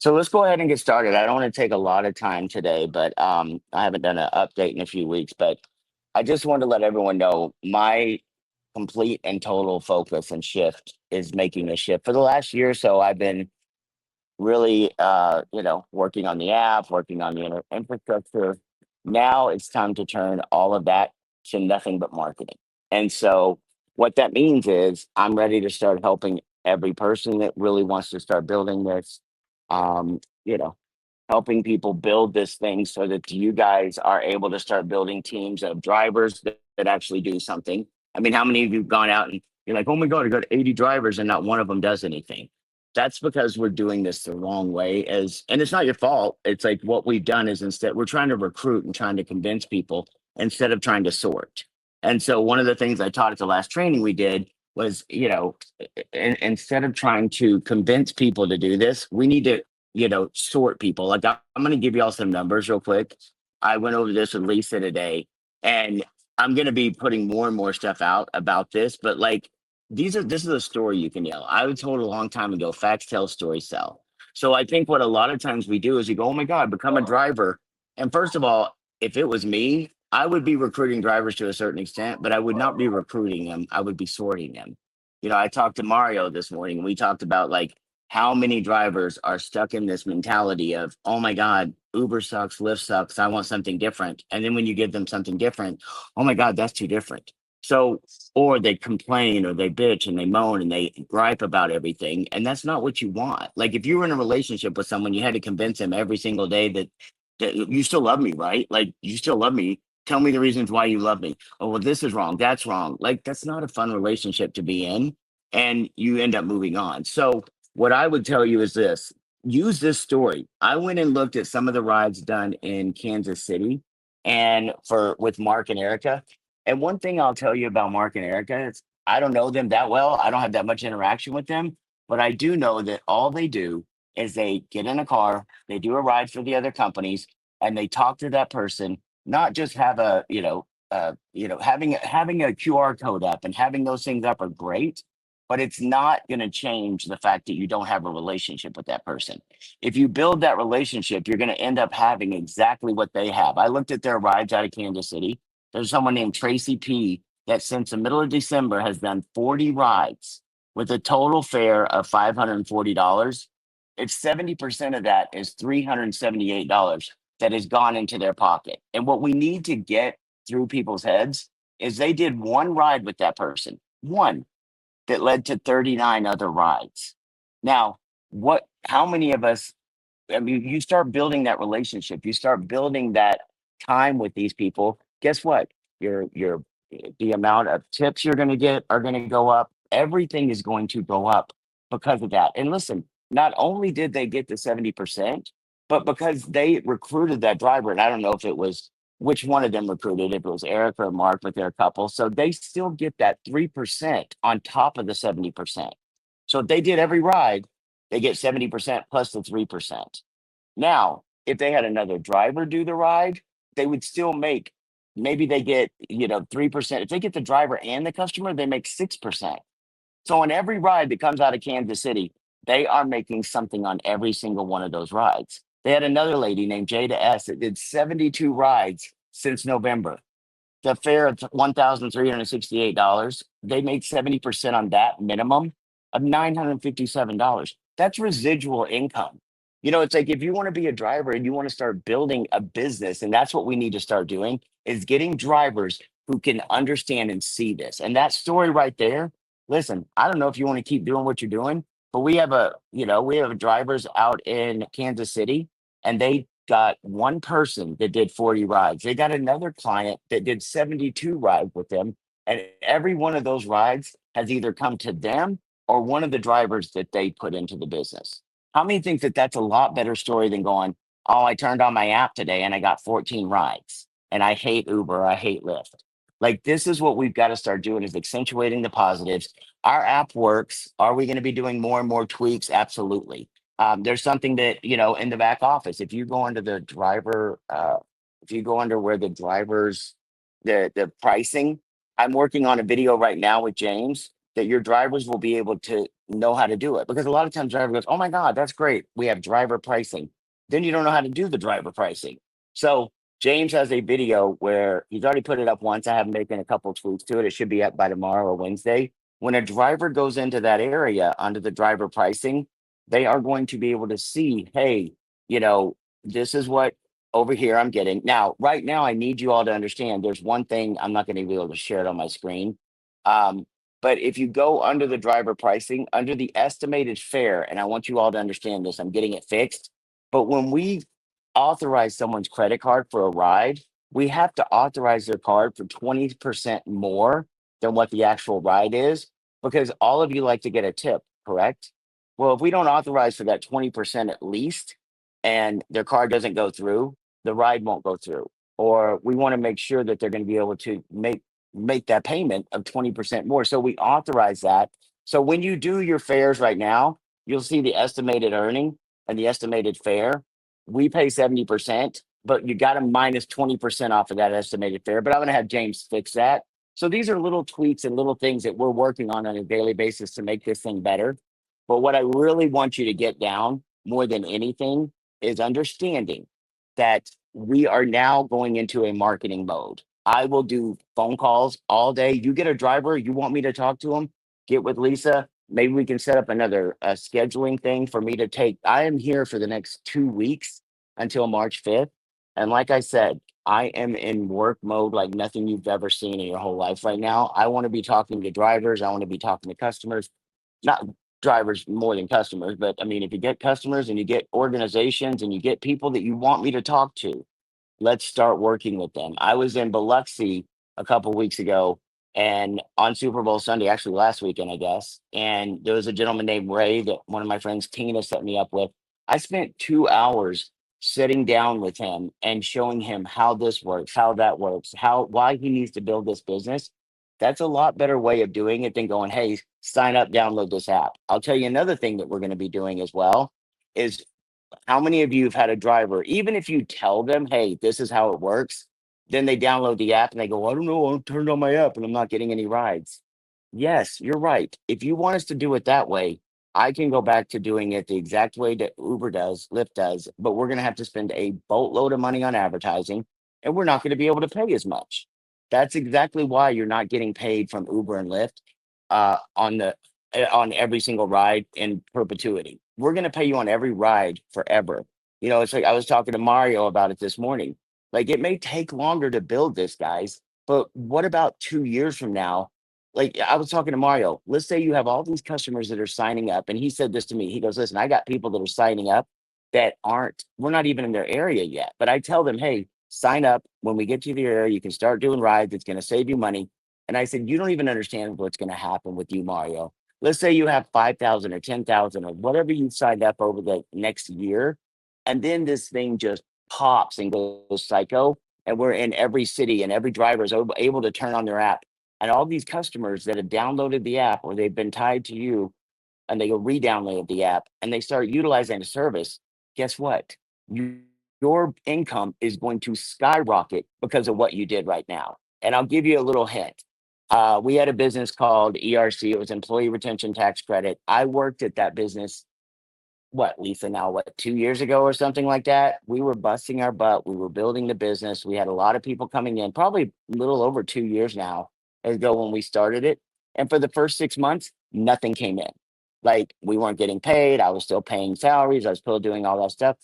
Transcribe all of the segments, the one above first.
So let's go ahead and get started. I don't want to take a lot of time today, but I haven't done an update in a few weeks. But I just want to let everyone know my complete and total focus and shift is making a shift. For the last year or so, I've been really, working on the app, working on the infrastructure. Now it's time to turn all of that to nothing but marketing. And so what that means is I'm ready to start helping every person that really wants to start building this. Um, you know, helping people build this thing so that you guys are able to start building teams of drivers that actually do something. I mean, how many of you have gone out and you're like, oh my God, I got 80 drivers and not one of them does anything? That's because we're doing this the wrong way and it's not your fault. It's like what we've done is instead we're trying to recruit and trying to convince people instead of trying to sort. And so one of the things I taught at the last training we did was, instead of trying to convince people to do this, we need to sort people. Like I'm going to give you all some numbers real quick. I went over this with Lisa today, and I'm going to be putting more and more stuff out about this. But like this is a story you can yell. I was told a long time ago, facts tell, stories sell. So I think what a lot of times we do is we go, oh my God, become a driver. And first of all, if it was me, I would be recruiting drivers to a certain extent, but I would not be recruiting them. I would be sorting them. I talked to Mario this morning, and we talked about like how many drivers are stuck in this mentality of, oh my God, Uber sucks, Lyft sucks, I want something different. And then when you give them something different, oh my God, that's too different. So, or they complain or they bitch and they moan and they gripe about everything. And that's not what you want. Like if you were in a relationship with someone, you had to convince them every single day that you still love me, right? Like you still love me. Tell me the reasons why you love me. Oh, well, this is wrong. That's wrong. Like that's not a fun relationship to be in. And you end up moving on. So what I would tell you is this: use this story. I went and looked at some of the rides done in Kansas City and for with Mark and Erica. And one thing I'll tell you about Mark and Erica is I don't know them that well. I don't have that much interaction with them, but I do know that all they do is they get in a car, they do a ride for the other companies, and they talk to that person, not just have having a QR code up and having those things up are great, but it's not going to change the fact that you don't have a relationship with that person. If you build that relationship, you're going to end up having exactly what they have. I looked at their rides out of Kansas City. There's someone named Tracy P that since the middle of December has done 40 rides with a total fare of $540. If 70% of that is $378 that has gone into their pocket. And what we need to get through people's heads is they did one ride with that person, one that led to 39 other rides. Now, how many of us, I mean, you start building that relationship, you start building that time with these people. Guess what? Your the amount of tips you're going to get are going to go up. Everything is going to go up because of that. And listen, not only did they get the 70%, but because they recruited that driver, and I don't know if it was which one of them recruited, if it was Eric or Mark with their couple. So they still get that 3% on top of the 70%. So if they did every ride, they get 70% plus the 3%. Now, if they had another driver do the ride, they would still make, maybe they get, 3%. If they get the driver and the customer, they make 6%. So on every ride that comes out of Kansas City, they are making something on every single one of those rides. They had another lady named Jada S that did 72 rides since November. The fare of $1,368. They made 70% on that minimum of $957. That's residual income. It's like if you want to be a driver and you want to start building a business, and that's what we need to start doing, is getting drivers who can understand and see this. And that story right there, listen, I don't know if you want to keep doing what you're doing, but we have drivers out in Kansas City, and they got one person that did 40 rides. They got another client that did 72 rides with them. And every one of those rides has either come to them or one of the drivers that they put into the business. How many think that that's a lot better story than going, oh, I turned on my app today and I got 14 rides and I hate Uber, I hate Lyft. Like this is what we've got to start doing is accentuating the positives. Our app works. Are we going to be doing more and more tweaks? Absolutely. There's something that in the back office, if you go under the driver if you go under where the drivers the pricing, I'm working on a video right now with James that your drivers will be able to know how to do it. Because a lot of times driver goes, "Oh my God, that's great. We have driver pricing." Then you don't know how to do the driver pricing. So James has a video where he's already put it up once. I have him making a couple tweaks to it. It should be up by tomorrow or Wednesday. When a driver goes into that area under the driver pricing, they are going to be able to see, hey, this is what over here I'm getting. Now, right now, I need you all to understand there's one thing I'm not going to be able to share it on my screen. Um, but if you go under the driver pricing, under the estimated fare, and I want you all to understand this, I'm getting it fixed. But when we authorize someone's credit card for a ride, we have to authorize their card for 20% more than what the actual ride is, because all of you like to get a tip, correct? Well, if we don't authorize for that 20% at least, and their card doesn't go through, the ride won't go through. Or we want to make sure that they're going to be able to make that payment of 20% more. So we authorize that. So when you do your fares right now, you'll see the estimated earning and the estimated fare. We pay 70%, but you got to minus 20% off of that estimated fare. But I'm going to have James fix that. So these are little tweaks and little things that we're working on a daily basis to make this thing better. But what I really want you to get down more than anything is understanding that we are now going into a marketing mode. I will do phone calls all day. You get a driver, you want me to talk to him, get with Lisa. Maybe we can set up another scheduling thing for me to take. I am here for the next 2 weeks until March 5th. And like I said, I am in work mode like nothing you've ever seen in your whole life right now. I want to be talking to drivers. I want to be talking to customers, not drivers more than customers, but I mean, if you get customers and you get organizations and you get people that you want me to talk to, let's start working with them. I was in Biloxi a couple weeks ago and on Super Bowl Sunday, actually last weekend, I guess. And there was a gentleman named Ray that one of my friends, Tina, set me up with. I spent 2 hours sitting down with him and showing him how this works, how that works, why he needs to build this business. That's a lot better way of doing it than going, hey, sign up, download this app. I'll tell you another thing that we're going to be doing as well is how many of you have had a driver, even if you tell them, hey, this is how it works, then they download the app and they go, I don't know, I turned on my app and I'm not getting any rides. Yes, you're right. If you want us to do it that way, I can go back to doing it the exact way that Uber does, Lyft does, but we're going to have to spend a boatload of money on advertising and we're not going to be able to pay as much. That's exactly why you're not getting paid from Uber and Lyft on every single ride in perpetuity. We're going to pay you on every ride forever. It's like I was talking to Mario about it this morning. Like it may take longer to build this, guys, but what about 2 years from now? Like I was talking to Mario. Let's say you have all these customers that are signing up, and he said this to me. He goes, "Listen, I got people that are signing up that we're not even in their area yet. But I tell them, hey, sign up. When we get to your area, you can start doing rides. It's going to save you money." And I said, "You don't even understand what's going to happen with you, Mario. Let's say you have 5,000 or 10,000 or whatever you signed up over the next year. And then this thing just pops and goes psycho. And we're in every city and every driver is able to turn on their app. And all these customers that have downloaded the app or they've been tied to you and they go re-download the app and they start utilizing the service, guess what? Your income is going to skyrocket because of what you did right now. And I'll give you a little hint. We had a business called ERC. It was Employee Retention Tax Credit. I worked at that business, Lisa, now, 2 years ago or something like that? We were busting our butt. We were building the business. We had a lot of people coming in, probably a little over 2 years now ago when we started it. And for the first 6 months, nothing came in. Like we weren't getting paid. I was still paying salaries. I was still doing all that stuff.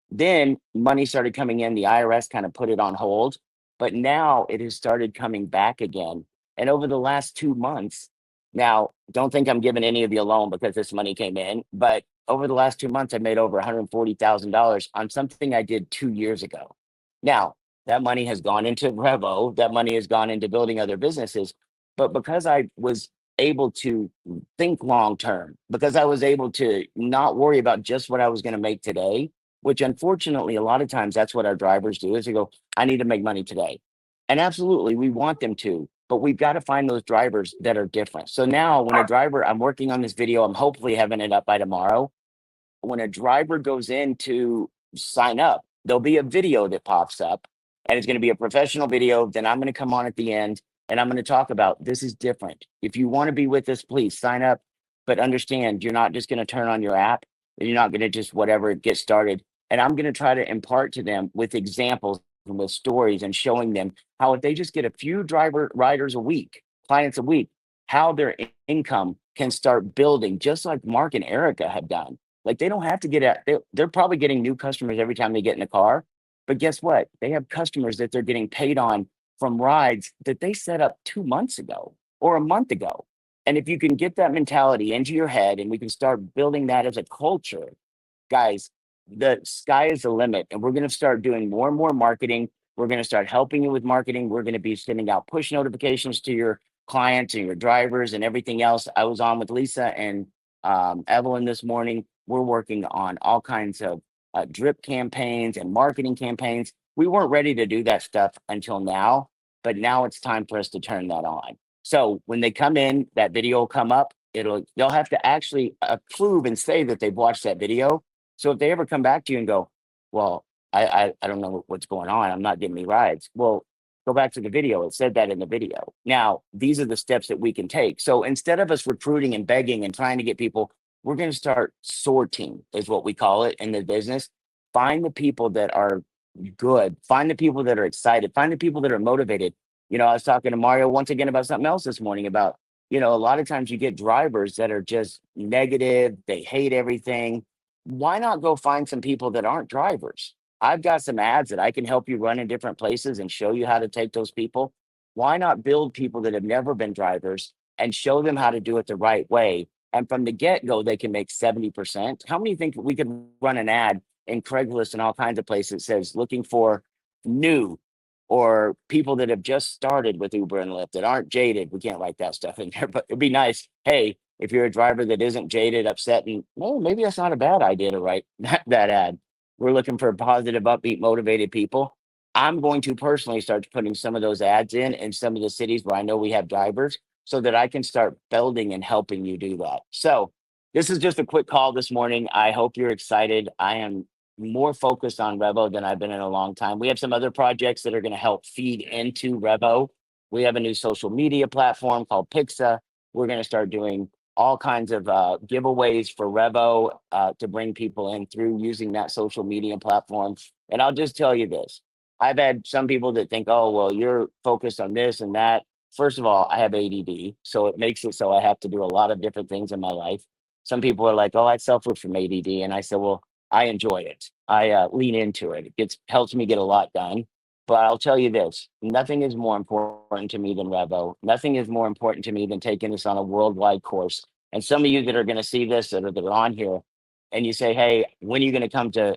Then money started coming in. The IRS kind of put it on hold, but now it has started coming back again. And over the last 2 months, now don't think I'm giving any of you a loan because this money came in, but over the last 2 months, I made over $140,000 on something I did 2 years ago. Now, that money has gone into Revo, that money has gone into building other businesses. But because I was able to think long term, because I was able to not worry about just what I was going to make today, which unfortunately, a lot of times that's what our drivers do is they go, I need to make money today. And absolutely, we want them to, but we've got to find those drivers that are different. So now when a driver, I'm working on this video, I'm hopefully having it up by tomorrow. When a driver goes in to sign up, there'll be a video that pops up and it's going to be a professional video. Then I'm going to come on at the end And I'm going to talk about this is different. If you want to be with us, please sign up, but understand you're not just going to turn on your app and you're not going to just whatever get started. And I'm going to try to impart to them with examples and with stories and showing them how if they just get a few driver riders a week, clients a week, how their income can start building, just like Mark and Erica have done. Like they don't have to get at, they're probably getting new customers every time they get in the car. But guess what? They have customers that they're getting paid on from rides that they set up 2 months ago or a month ago. And if you can get that mentality into your head and we can start building that as a culture, guys, the sky is the limit. And we're going to start doing more and more marketing. We're going to start helping you with marketing. We're going to be sending out push notifications to your clients and your drivers and everything else. I was on with Lisa and Evelyn this morning. We're working on all kinds of drip campaigns and marketing campaigns. We weren't ready to do that stuff until now, but now it's time for us to turn that on. So when they come in, that video will come up. They'll have to actually approve and say that they've watched that video. So if they ever come back to you and go, well, I don't know what's going on. I'm not getting any rides. Well, go back to the video. It said that in the video. Now, these are the steps that we can take. So instead of us recruiting and begging and trying to get people, we're going to start sorting, is what we call it in the business. Find the people that are good. Find the people that are excited. Find the people that are motivated. I was talking to Mario once again about something else this morning about, a lot of times you get drivers that are just negative. They hate everything. Why not go find some people that aren't drivers? I've got some ads that I can help you run in different places and show you how to take those people. Why not build people that have never been drivers and show them how to do it the right way? And from the get go, they can make 70%. How many think we could run an ad in Craigslist and all kinds of places that says looking for new or people that have just started with Uber and Lyft that aren't jaded? We can't write that stuff in there, but it'd be nice. Hey, if you're a driver that isn't jaded, upset, and well, maybe that's not a bad idea to write that ad. We're looking for positive, upbeat, motivated people. I'm going to personally start putting some of those ads in some of the cities where I know we have drivers so that I can start building and helping you do that. So this is just a quick call this morning. I hope you're excited. I am more focused on Revo than I've been in a long time. We have some other projects that are going to help feed into Revo. We have a new social media platform called Pixa. We're going to start doing all kinds of giveaways for Revo to bring people in through using that social media platform. And I'll just tell you this. I've had some people that think, oh, well, you're focused on this and that. First of all, I have ADD, so it makes it so I have to do a lot of different things in my life. Some people are like, oh, I suffer from ADD. And I said, well, I enjoy it. I lean into it. Helps me get a lot done. But I'll tell you this, nothing is more important to me than Revo. Nothing is more important to me than taking this on a worldwide course. And some of you that are going to see this that are on here and you say, hey, when are you going to come to,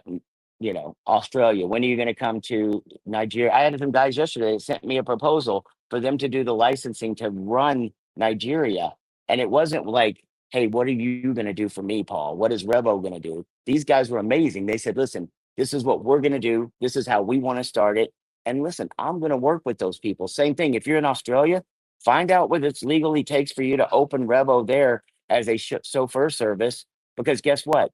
Australia? When are you going to come to Nigeria? I had some guys yesterday that sent me a proposal for them to do the licensing to run Nigeria. And it wasn't like, hey, what are you going to do for me, Paul? What is Revo going to do? These guys were amazing. They said, listen, this is what we're going to do. This is how we want to start it. And listen, I'm going to work with those people. Same thing. If you're in Australia, find out what it legally takes for you to open Revo there as a chauffeur service. Because guess what?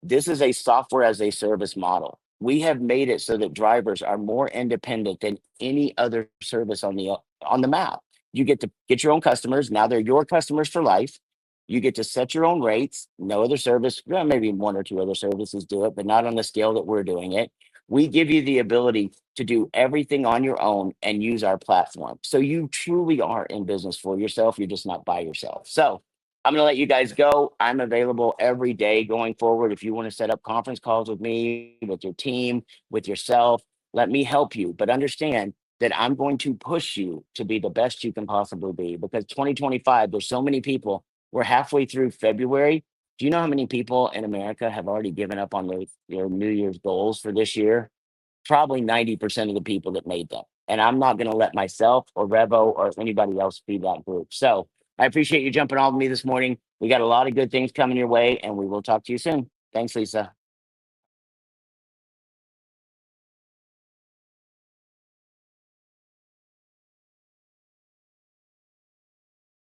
This is a software as a service model. We have made it so that drivers are more independent than any other service on the map. You get to get your own customers. Now they're your customers for life. You get to set your own rates. No other service, well, maybe one or two other services do it, but not on the scale that we're doing it. We give you the ability to do everything on your own and use our platform. So you truly are in business for yourself. You're just not by yourself. So I'm going to let you guys go. I'm available every day going forward. If you want to set up conference calls with me, with your team, with yourself, let me help you. But understand that I'm going to push you to be the best you can possibly be, because 2025, there's so many people. We're halfway through February. Do you know how many people in America have already given up on their New Year's goals for this year? Probably 90% of the people that made them. And I'm not going to let myself or Revo or anybody else be that group. So I appreciate you jumping on with me this morning. We got a lot of good things coming your way, and we will talk to you soon. Thanks, Lisa.